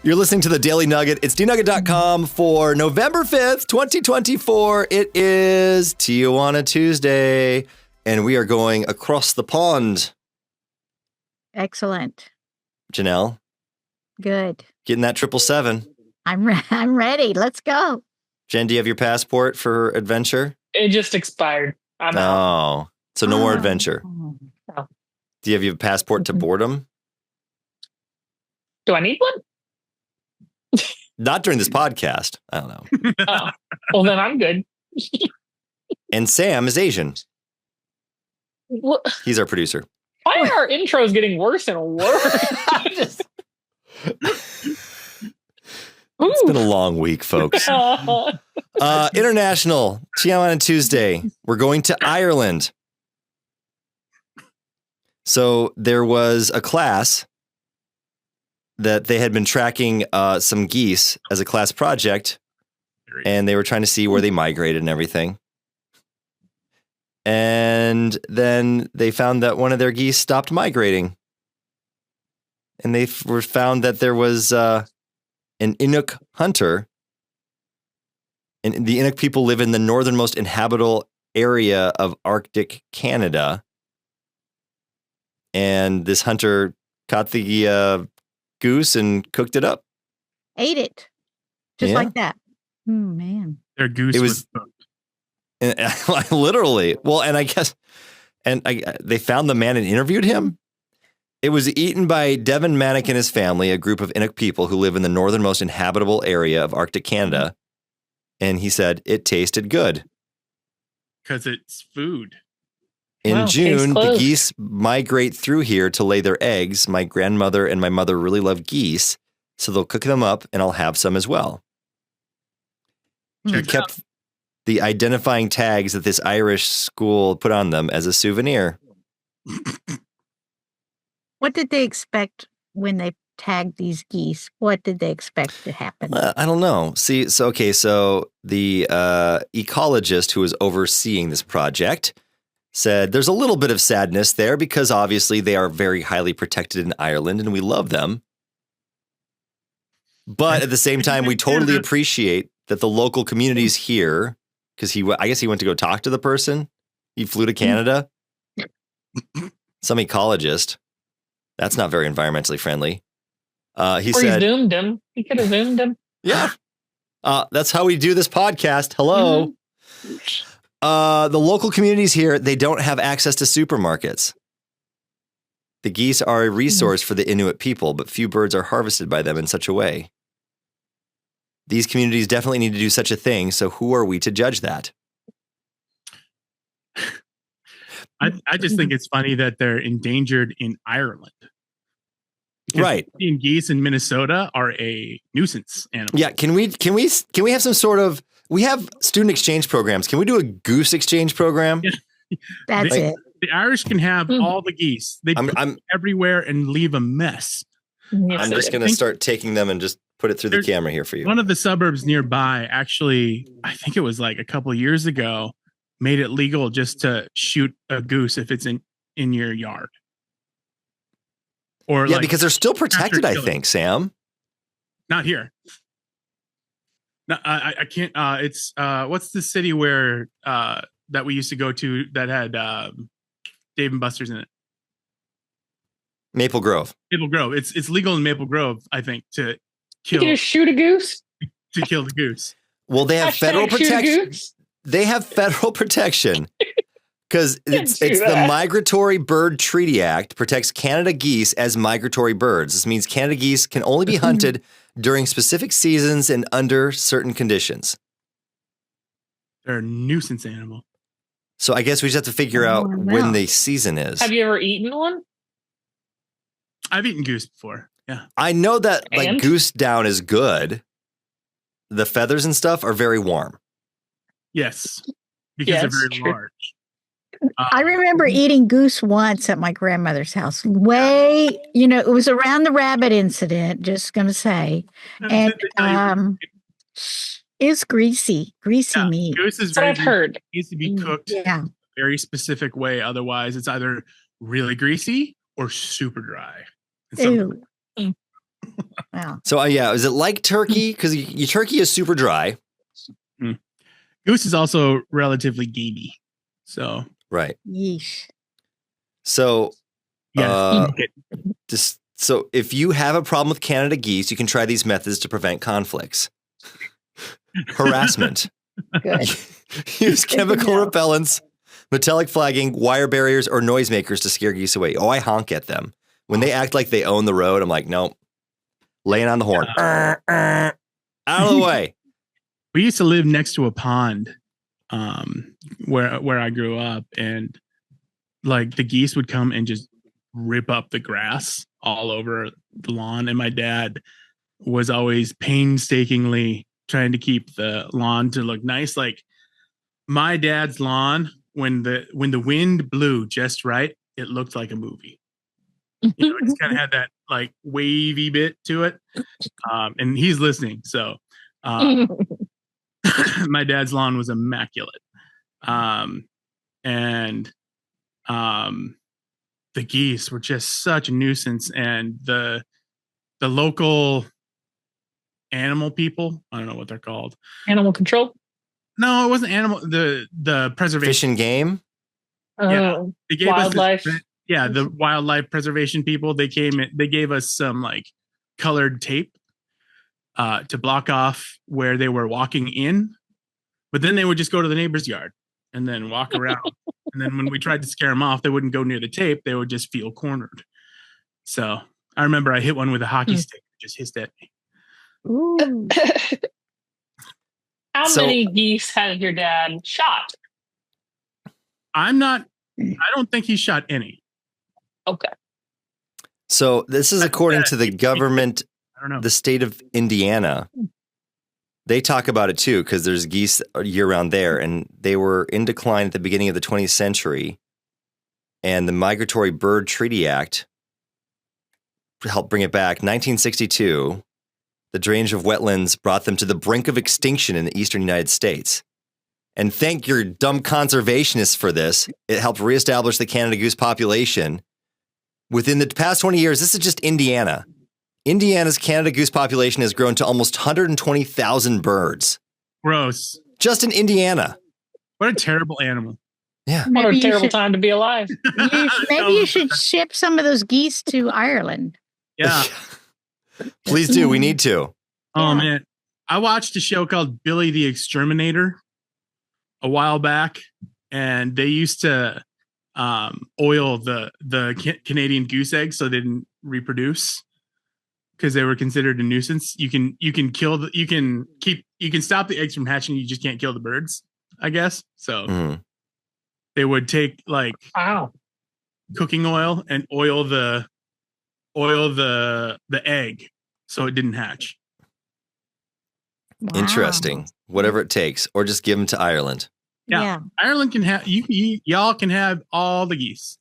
You're listening to the Daily Nugget. It's dnugget.com for November 5th, 2024. It is Tijuana Tuesday, and we are going across the pond. Excellent. Janelle? Good. Getting that 777. I'm ready. Let's go. Jen, do you have your passport for adventure? It just expired. I'm out. Oh, so no more adventure. Oh. Do you have your passport to boredom? Do I need one? Not during this podcast. I don't know. Oh, well, then I'm good. And Sam is Asian. What? He's our producer. Why are our intros getting worse and worse? It's been a long week, folks. International Tijuana Tuesday. We're going to Ireland. So there was a class that they had been tracking some geese as a class project, and they were trying to see where they migrated and everything. And then they found that one of their geese stopped migrating. And they were found that there was an Inuk hunter. And the Inuk people live in the northernmost inhabitable area of Arctic Canada. And this hunter caught the goose and cooked it up. Ate it. Just like that. Oh, man. Their goose was cooked. Literally. Well, and I guess, they found the man and interviewed him. It was eaten by Devin Manick and his family, a group of Inuk people who live in the northernmost inhabitable area of Arctic Canada. And he said it tasted good. Because it's food. In June, the geese migrate through here to lay their eggs. My grandmother and my mother really love geese, so they'll cook them up, and I'll have some as well. He kept the identifying tags that this Irish school put on them as a souvenir. What did they expect when they tagged these geese? What did they expect to happen? I don't know. See, so the ecologist who was overseeing this project said there's a little bit of sadness there because obviously they are very highly protected in Ireland and we love them. But at the same time, we totally appreciate that the local communities here, because I guess he went to go talk to the person. He flew to Canada. Some ecologist. That's not very environmentally friendly. He said, he zoomed him. He could have zoomed him. Yeah. That's how we do this podcast. Hello. Mm-hmm. The local communities here, they don't have access to supermarkets. The geese are a resource for the Inuit people, but few birds are harvested by them in such a way. These communities definitely need to do such a thing, so who are we to judge that? I just think it's funny that they're endangered in Ireland. Because right. Indian geese in Minnesota are a nuisance animal. Yeah, can we have some sort of, we have student exchange programs. Can we do a goose exchange program? Yeah. That's it. The Irish can have all the geese. They put them everywhere and leave a mess. I'm just going to start taking them and just put it through the camera here for you. One of the suburbs nearby, actually, I think it was like a couple of years ago, made it legal just to shoot a goose if it's in your yard. Or yeah, because they're still protected, I think, Sam. Not here. No, I can't. It's what's the city where that we used to go to that had Dave and Buster's in it? Maple Grove. Maple Grove. It's legal in Maple Grove, I think, to kill. You can just shoot a goose? To kill the goose. Well, they have federal protection. They have federal protection because it's the Migratory Bird Treaty Act protects Canada geese as migratory birds. This means Canada geese can only be hunted during specific seasons and under certain conditions. They're a nuisance animal. So I guess we just have to figure out when the season is. Have you ever eaten one? I've eaten goose before. Yeah. I know that like goose down is good. The feathers and stuff are very warm. Yes. Because they're very large. I remember eating goose once at my grandmother's house. It was around the rabbit incident, just going to say. And it's greasy meat. Goose is I've heard. It needs to be cooked in a very specific way. Otherwise, it's either really greasy or super dry. Ew. Wow. So is it like turkey? Because your turkey is super dry. Goose is also relatively gamey. So Right. Yeesh. So yeah. so if you have a problem with Canada geese, you can try these methods to prevent conflicts. Harassment. Good. Use chemical know. repellents, metallic flagging, wire barriers, or noisemakers to scare geese away. Oh, I honk at them. When they act like they own the road, I'm like, nope. Laying on the horn. Out of the way. We used to live next to a pond where I grew up, and like the geese would come and just rip up the grass all over the lawn. And my dad was always painstakingly trying to keep the lawn to look nice. Like my dad's lawn, when the wind blew just right, it looked like a movie. You know, it just kind of had that like wavy bit to it. And he's listening. So my dad's lawn was immaculate. And the geese were just such a nuisance. And the local animal people, I don't know what they're called. Animal control? No, it wasn't animal. The preservation. Fish and game? Yeah. They gave Wildlife. The wildlife preservation people, they gave us some like colored tape to block off where they were walking in, but then they would just go to the neighbor's yard and then walk around. And then when we tried to scare them off, they wouldn't go near the tape. They would just feel cornered. So I remember I hit one with a hockey stick, just hissed at me. Ooh. How many geese has your dad shot? I don't think he shot any. Okay. So this is according to the government, I don't know. the state of Indiana. They talk about it too, because there's geese year round there, and they were in decline at the beginning of the 20th century. And the Migratory Bird Treaty Act helped bring it back. 1962, the drainage of wetlands brought them to the brink of extinction in the eastern United States. And thank your dumb conservationists for this. It helped reestablish the Canada goose population. Within the past 20 years, this is just Indiana. Indiana's Canada goose population has grown to almost 120,000 birds. Gross. Just in Indiana. What a terrible animal. Yeah. What a terrible time to be alive. Maybe you should ship some of those geese to Ireland. Yeah. Please do. We need to. Oh, man. I watched a show called Billy the Exterminator a while back, and they used to oil the Canadian goose eggs so they didn't reproduce because they were considered a nuisance. You can stop the eggs from hatching. You just can't kill the birds, I guess. So they would take like cooking oil and oil the egg so it didn't hatch. Wow. Interesting. Whatever it takes, or just give them to Ireland. Yeah. Ireland can have y'all can have all the geese.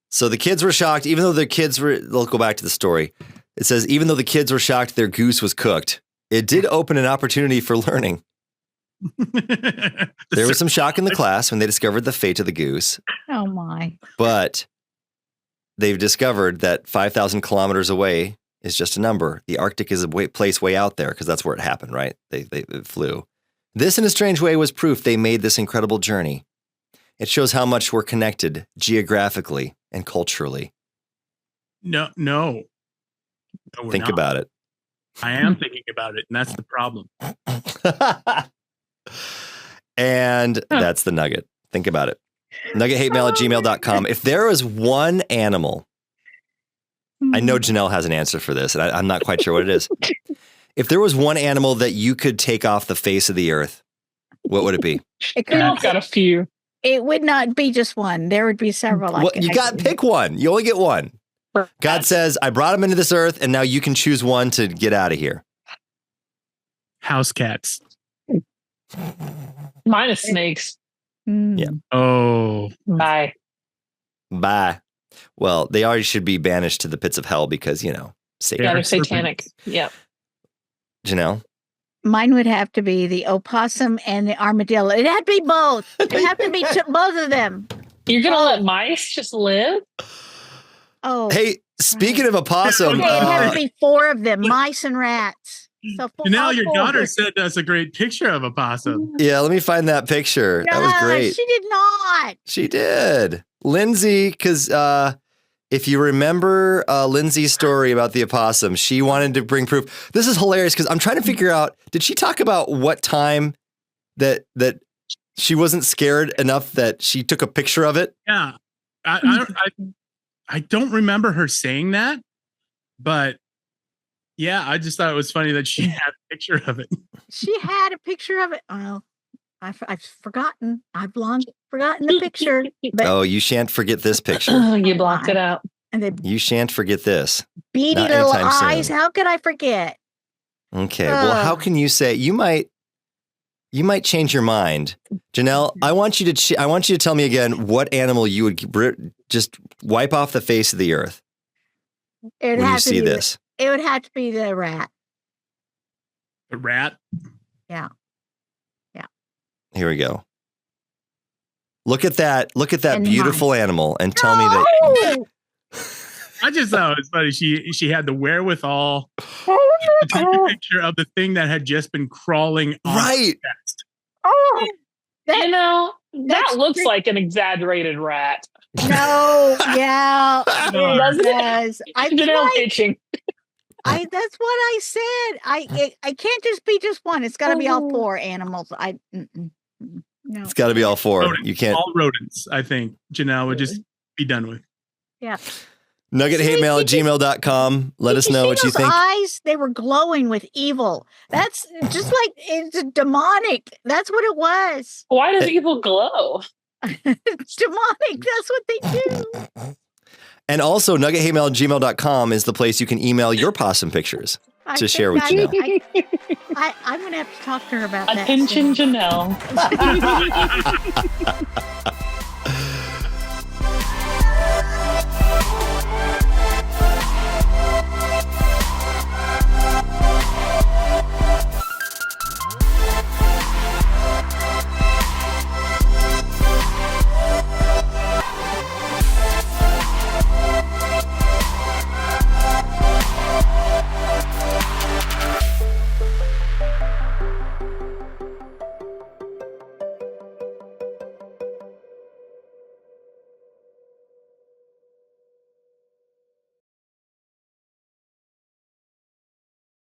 So the kids were shocked, even though their kids were. They'll go back to the story. It says even though the kids were shocked, their goose was cooked. It did open an opportunity for learning. There was some shock in the class when they discovered the fate of the goose. Oh my! But they've discovered that 5,000 kilometers away is just a number. The Arctic is a place way out there because that's where it happened, right? They flew. This, in a strange way, was proof they made this incredible journey. It shows how much we're connected geographically and culturally. No, Think about it. I am thinking about it, and that's the problem. And that's the nugget. Think about it. NuggetHateMail@gmail.com. If there was one animal, I know Janelle has an answer for this, and I'm not quite sure what it is. If there was one animal that you could take off the face of the earth, what would it be? I've got a few. It would not be just one. There would be several. Well, you got to pick one. You only get one. God says, I brought him into this earth, and now you can choose one to get out of here. House cats. Mine is snakes. Yeah. Oh. Bye. Well, they already should be banished to the pits of hell because, Satan. Yeah, they're satanic. Yeah. Janelle? Mine would have to be the opossum and the armadillo. It had to be both. It have to be both of them. You're going to let mice just live? Oh. Hey, Speaking of opossum, Okay, it had to be 4 of them, mice and rats. So Janelle, your daughter sent us a great picture of a possum. yeah, let me find that picture. That was great. She did not. She did. Lindsay, because if you remember Lindsay's story about the opossum, she wanted to bring proof. This is hilarious because I'm trying to figure out, did she talk about what time that she wasn't scared enough that she took a picture of it? Yeah. I don't remember her saying that, but yeah, I just thought it was funny that she had a picture of it. She had a picture of it. Oh, I've forgotten. I've long forgotten the picture. But Oh, you shan't forget this picture. You blocked it out. And the You shan't forget this. beady Not little anytime eyes. soon. How could I forget? Okay. Well, how can you say you might change your mind, Janelle? I want you to tell me again what animal you would just wipe off the face of the earth It would when you have to see be this. It would have to be the rat. The rat. Yeah. Here we go. Look at that And beautiful animal and tell me that. I just thought it was funny. She had the wherewithal to take a picture of the thing that had just been crawling on Right. the chest. Oh, That that's looks like an exaggerated rat. no, yeah, Doesn't it it? does. Janelle itching. That's what I said. I can't just be just one. It's got to be all 4 animals. No. It's got to be all 4. Rodents. You can't. All rodents, I think Janelle would just be done with. Yeah. NuggetHateMail@gmail.com. Let us know what you think. Eyes, they were glowing with evil. That's just like it's demonic. That's what it was. Why does evil glow? It's demonic. That's what they do. And also, NuggetHateMail@gmail.com is the place you can email your possum pictures to share with Janelle. I'm going to have to talk to her about that. Attention, soon. Janelle.